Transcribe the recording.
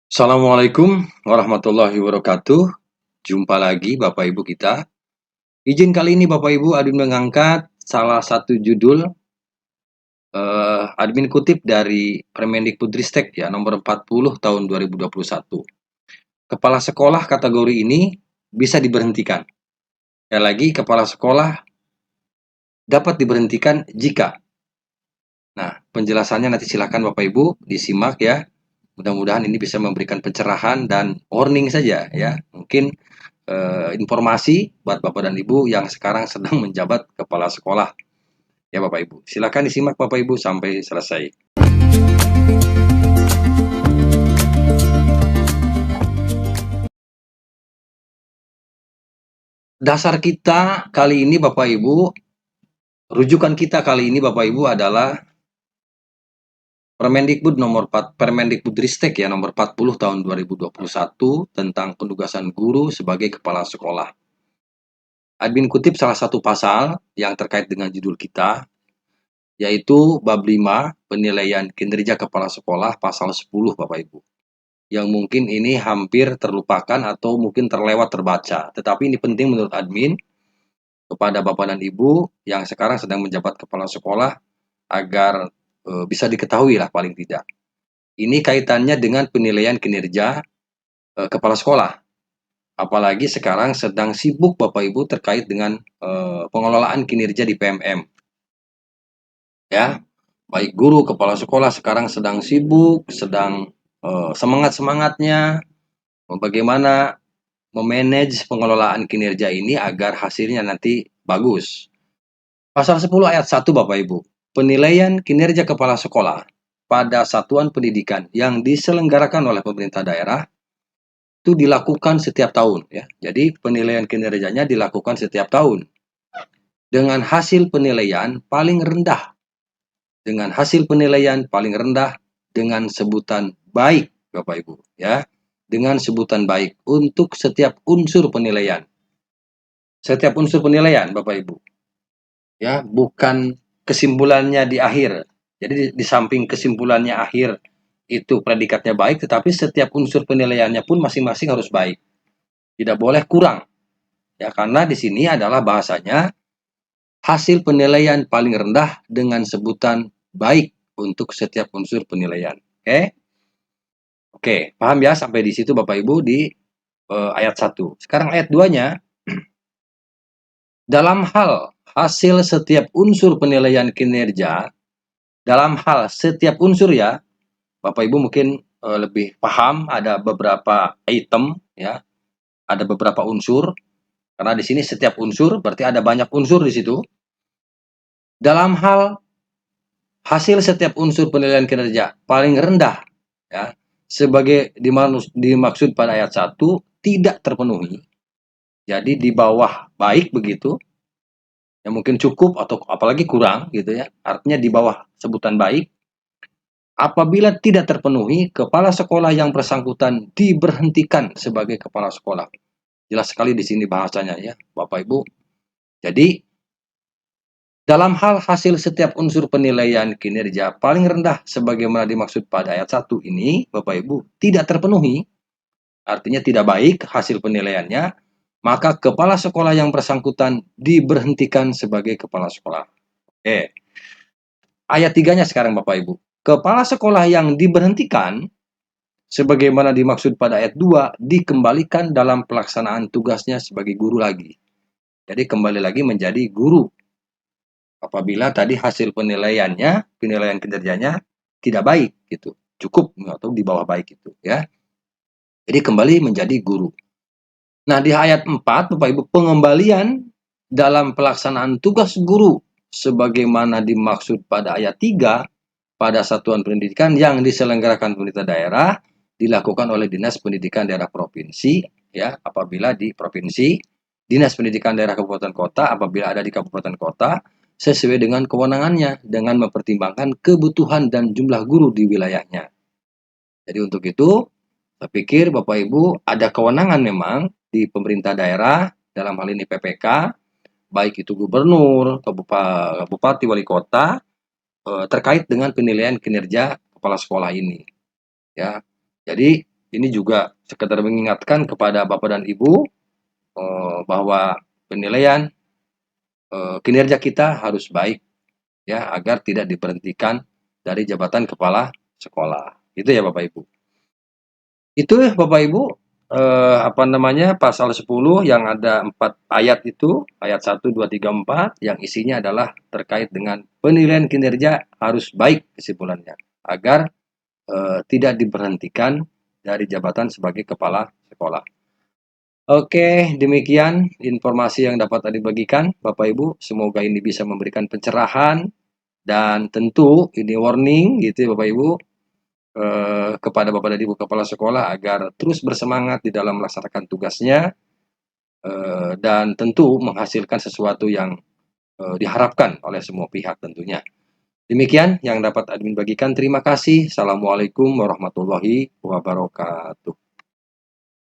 Assalamualaikum warahmatullahi wabarakatuh. Jumpa lagi Bapak Ibu kita. Izin kali ini Bapak Ibu admin mengangkat salah satu judul admin kutip dari Permendikbudristek ya nomor 40 tahun 2021. Kepala sekolah kategori ini bisa diberhentikan. Ya lagi kepala sekolah dapat diberhentikan jika. Nah, penjelasannya nanti silakan Bapak Ibu disimak ya. Mudah-mudahan ini bisa memberikan pencerahan dan warning saja ya. Mungkin informasi buat Bapak dan Ibu yang sekarang sedang menjabat kepala sekolah. Ya Bapak Ibu, silakan disimak Bapak Ibu sampai selesai. Dasar kita kali ini Bapak Ibu, rujukan kita kali ini Bapak Ibu adalah Permendikbud nomor 4, Permendikbudristek ya nomor 40 tahun 2021 tentang penugasan guru sebagai kepala sekolah. Admin kutip salah satu pasal yang terkait dengan judul kita, yaitu bab 5 penilaian kinerja kepala sekolah pasal 10 Bapak Ibu. Yang mungkin ini hampir terlupakan atau mungkin terlewat terbaca. Tetapi ini penting menurut admin kepada Bapak dan Ibu yang sekarang sedang menjabat kepala sekolah agar bisa diketahui lah paling tidak. Ini kaitannya dengan penilaian kinerja kepala sekolah. Apalagi sekarang sedang sibuk Bapak Ibu terkait dengan pengelolaan kinerja di PMM. Ya, baik guru, kepala sekolah sekarang sedang sibuk, sedang semangat-semangatnya bagaimana memanage pengelolaan kinerja ini agar hasilnya nanti bagus. Pasal 10 ayat 1 Bapak Ibu, penilaian kinerja kepala sekolah pada satuan pendidikan yang diselenggarakan oleh pemerintah daerah itu dilakukan setiap tahun ya. Jadi penilaian kinerjanya dilakukan setiap tahun dengan hasil penilaian paling rendah. Dengan hasil penilaian paling rendah dengan sebutan baik Bapak Ibu ya. Dengan sebutan baik untuk setiap unsur penilaian. Setiap unsur penilaian Bapak Ibu ya, bukan kesimpulannya di akhir. Jadi di samping kesimpulannya akhir itu predikatnya baik, tetapi setiap unsur penilaiannya pun masing-masing harus baik. Tidak boleh kurang. Ya, karena di sini adalah bahasanya hasil penilaian paling rendah dengan sebutan baik untuk setiap unsur penilaian. Oke? Oke, paham ya sampai di situ Bapak Ibu di ayat 1. Sekarang ayat 2-nya, dalam hal hasil setiap unsur penilaian kinerja, dalam hal setiap unsur ya, Bapak Ibu mungkin lebih paham ada beberapa item ya, ada beberapa unsur karena di sini setiap unsur berarti ada banyak unsur di situ. Dalam hal hasil setiap unsur penilaian kinerja paling rendah ya, sebagai dimaksud pada ayat 1 tidak terpenuhi. Jadi di bawah baik begitu. Ya mungkin cukup atau apalagi kurang gitu ya. Artinya di bawah sebutan baik. Apabila tidak terpenuhi, kepala sekolah yang bersangkutan diberhentikan sebagai kepala sekolah. Jelas sekali di sini bahasanya ya, Bapak Ibu. Jadi, dalam hal hasil setiap unsur penilaian kinerja paling rendah sebagaimana dimaksud pada ayat 1 ini, Bapak Ibu, tidak terpenuhi, artinya tidak baik hasil penilaiannya, maka kepala sekolah yang bersangkutan diberhentikan sebagai kepala sekolah. Oke. Ayat 3-nya sekarang Bapak Ibu. Kepala sekolah yang diberhentikan sebagaimana dimaksud pada ayat 2 dikembalikan dalam pelaksanaan tugasnya sebagai guru lagi. Jadi kembali lagi menjadi guru. Apabila tadi hasil penilaian kinerjanya tidak baik gitu. Cukup atau di bawah baik itu ya. Jadi kembali menjadi guru. Nah, di ayat 4 Bapak Ibu, pengembalian dalam pelaksanaan tugas guru sebagaimana dimaksud pada ayat 3 pada satuan pendidikan yang diselenggarakan pemerintah daerah dilakukan oleh Dinas Pendidikan Daerah Provinsi ya, apabila di provinsi, Dinas Pendidikan Daerah Kabupaten Kota apabila ada di kabupaten kota sesuai dengan kewenangannya dengan mempertimbangkan kebutuhan dan jumlah guru di wilayahnya. Jadi untuk itu saya pikir Bapak Ibu ada kewenangan memang di pemerintah daerah dalam hal ini PPK, baik itu gubernur, bupati, wali kota terkait dengan penilaian kinerja kepala sekolah ini. Ya, jadi ini juga sekedar mengingatkan kepada Bapak dan Ibu bahwa penilaian kinerja kita harus baik ya, agar tidak diberhentikan dari jabatan kepala sekolah. Itu ya Bapak Ibu. Itu ya Bapak Ibu, pasal 10 yang ada 4 ayat itu, ayat 1, 2, 3, 4, yang isinya adalah terkait dengan penilaian kinerja harus baik kesimpulannya, agar tidak diberhentikan dari jabatan sebagai kepala sekolah. Oke, demikian informasi yang dapat dibagikan Bapak Ibu. Semoga ini bisa memberikan pencerahan dan tentu ini warning gitu ya Bapak Ibu, kepada Bapak dan Ibu kepala sekolah agar terus bersemangat di dalam melaksanakan tugasnya, dan tentu menghasilkan sesuatu yang diharapkan oleh semua pihak tentunya. Demikian yang dapat admin bagikan. Terima kasih. Assalamualaikum warahmatullahi wabarakatuh.